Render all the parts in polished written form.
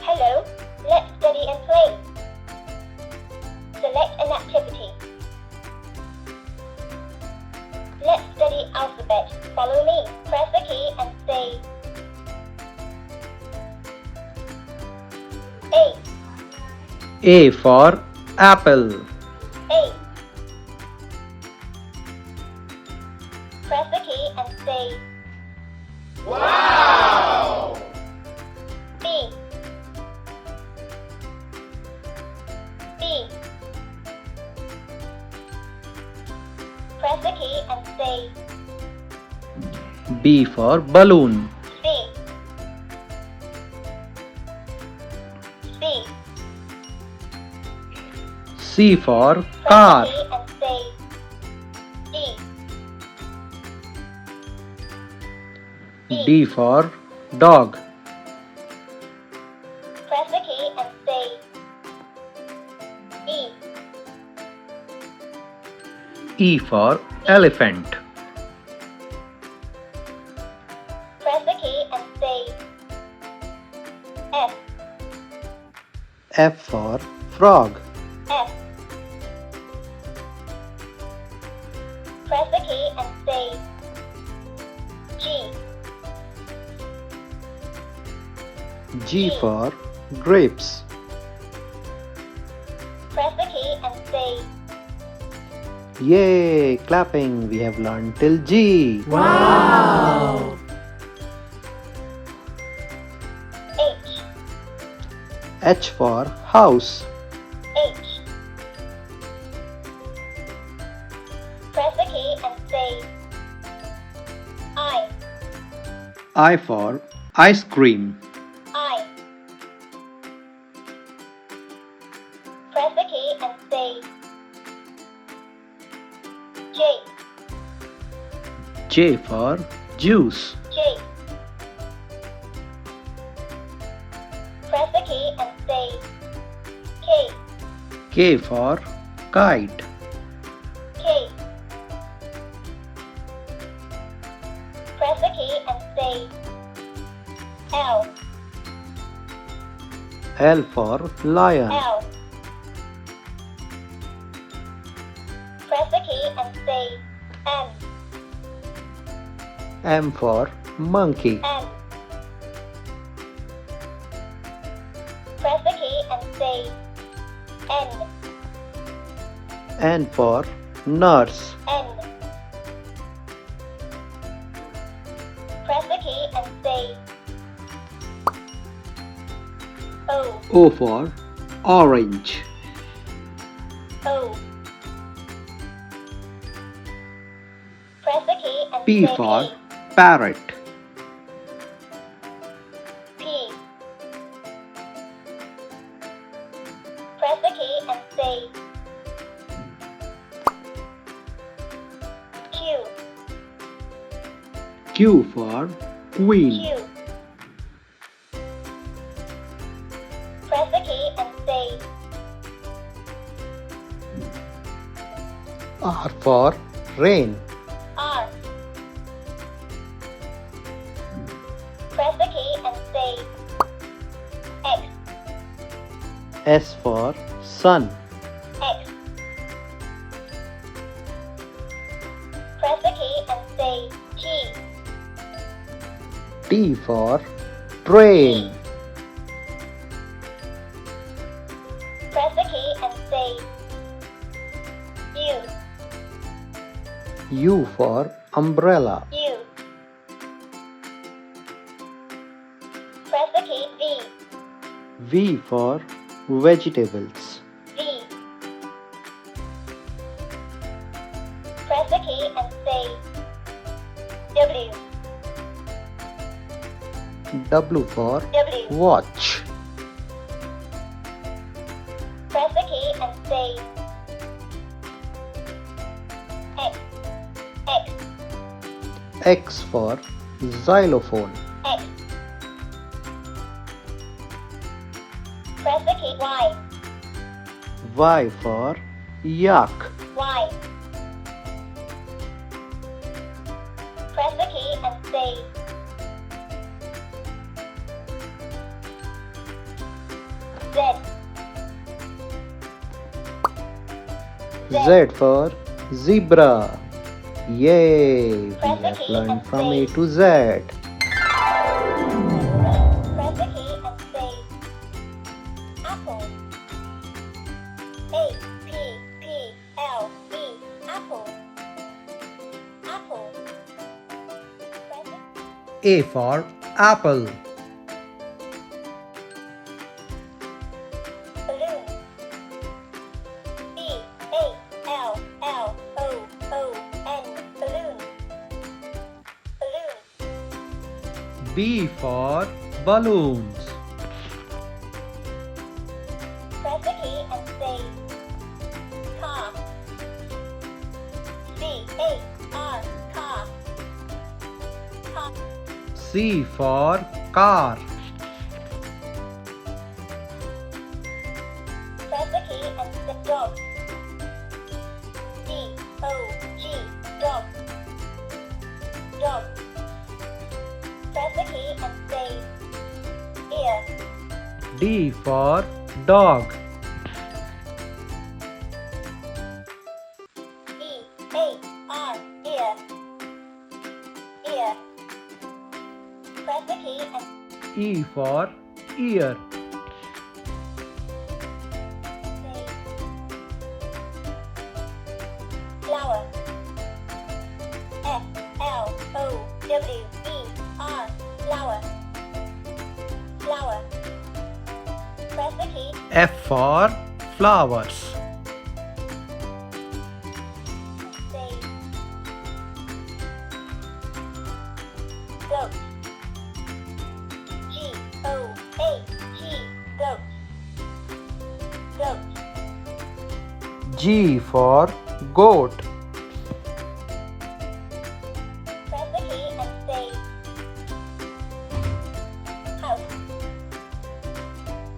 Hello, let's study and play. Select an activity. Let's study alphabet. Follow me. Press the key and say A. A for apple. A. Press the key and say Wow! B. B. Press the key and say B for balloon. C. C. C for Press car. the key and say D. D for dog. Press the key and say E. E for elephant. Press the key and say F. F for frog. F. Press the key and say G. G for grapes. Press the key and say Yay! Clapping. We have learned till G. Wow! H. H for house. H. Press the key and say I. I for ice cream. I. Press the key and say J. J for juice. J. Press the key and say K. K for kite. K. Press the key and say L. L for lion. L. Press the key and say M. M for monkey. M. Press the key and say N. N for nurse. N. Press the key and say O. O for orange. O. Press the key and P say for parrot. P. Press the key and say Q. Q for queen. Q. Press the key and say R for rain. R. Press the key and say X. S for sun. X. Press the key and say T. T for train. Press the key and say U. U for umbrella. U. Press the key V. V for vegetables. V. Press the key and say W. W for W. watch. Press the key and say X. X. X for xylophone. X. Press the key Y. Y for yak. Y. Press the key and say Z for zebra. Yay! We have learned from A to Z. Press the key and say apple. A-P-P-L-E. Apple. Apple. Press it. A for apple. Balloon. B-A-L-L-O-O-N. Balloon. Balloon. B for balloons. Press the key and say car. C-A-R. Car. Car. C for car. Press the key and say dog. D-O-G. Dog. Dog. Press the key and say ear. D for dog. E-A-R. Ear. Ear. Press the key and E for ear. say flower. F-L-O-W-E-R. Flower. Flower. Press the key. F for flowers. Say goat. G-O-A-T. Goat. Goat. G for goat. Press the key and say house.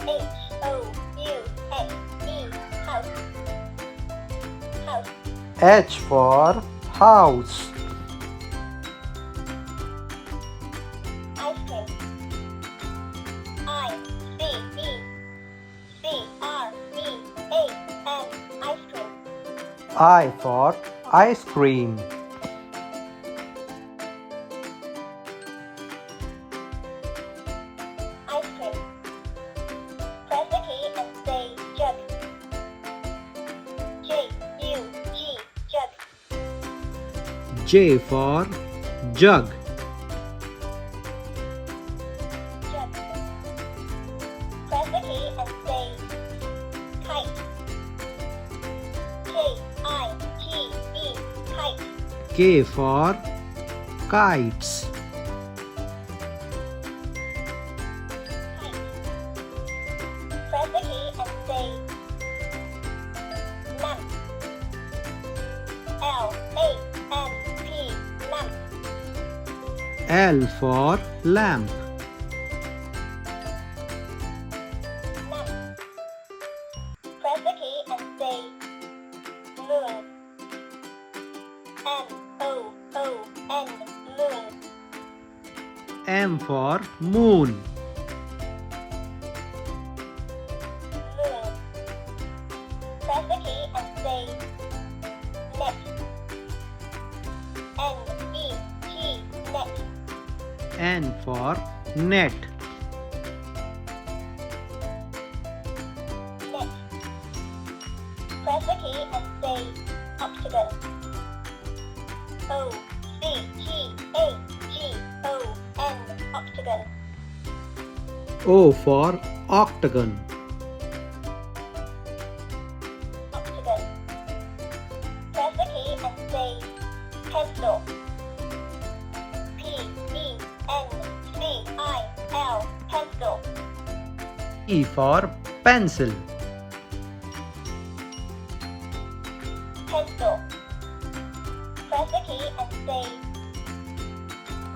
H-O-U-S-E. House. House. H for house. Ice cream. I-C-E-C-R-E-A-M. Ice cream. I for ice cream. Ice cream. Press the key and say jug. J-U-G. Jug. J for jug. Jug. Press the key and say kite. K-I-T-E. Kite. K for kites. Kite. Press the key and say lamp. L-A-M-P. Lamp. L for lamp. Lamp. Press the key and say moon. M-O-O-N. Moon. M for moon. Moon. Press the key and say net. N-E-T. Net. N for net. Net. Press the key and say octagon. O-C-T-A-G-O-N. Octagon. O for octagon. Octagon. Press the key and say pencil. P-E-N-C-I-L. Pencil. E for pencil. Pencil. Press the key and say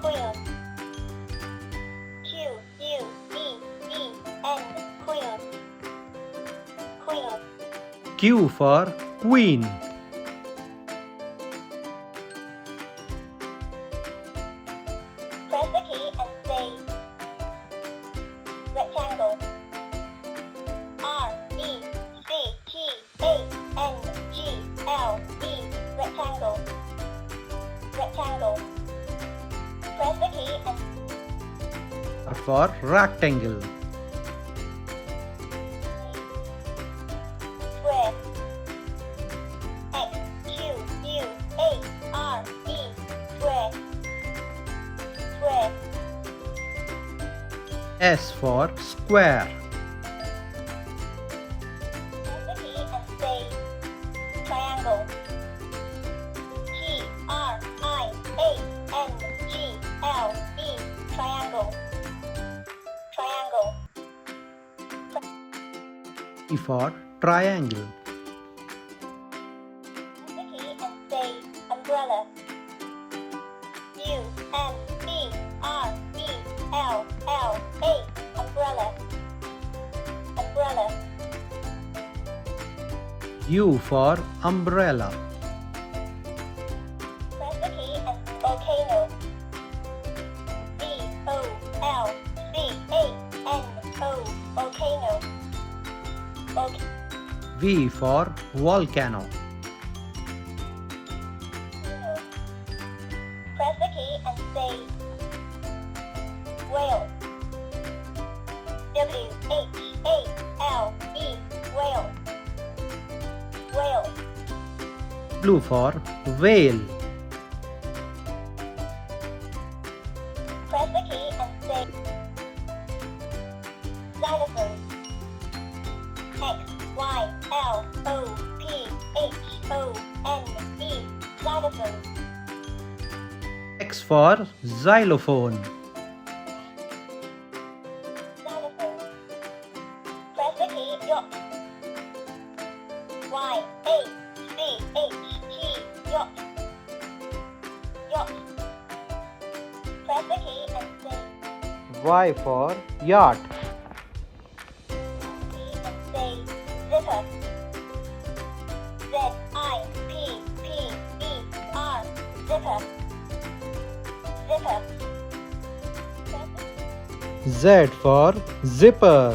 queen. Q-U-E-E-N. Queen. Queen. Q for queen. Press the key and say rectangle. R-E-C-T-A-N-G-L. for rectangle. Square. X Q U A R E. Square. Square. S for square. Press the key and say triangle. Triangle. Triangle. Triangle. T for triangle. Press the key and say umbrella. U-M-B-R-E-L-L-A. Umbrella. Umbrella. U for umbrella. Press the key and volcano. V-O-L-C-A-N-O. Volcano. V for volcano. Press the key and say whale. W-H-A-L-E. Whale. Whale. Blue for whale. Press the key and say xylophone. X-Y-L-O-P-H-O-N-E. Xylophone. X for xylophone. Xylophone. Press the key yacht. Y-A-C-H-T. Yacht. Yacht. Press the key and say Y for yacht. and say zipper. Z-I-P-P-E-R. Zipper. Zipper. Z for zipper.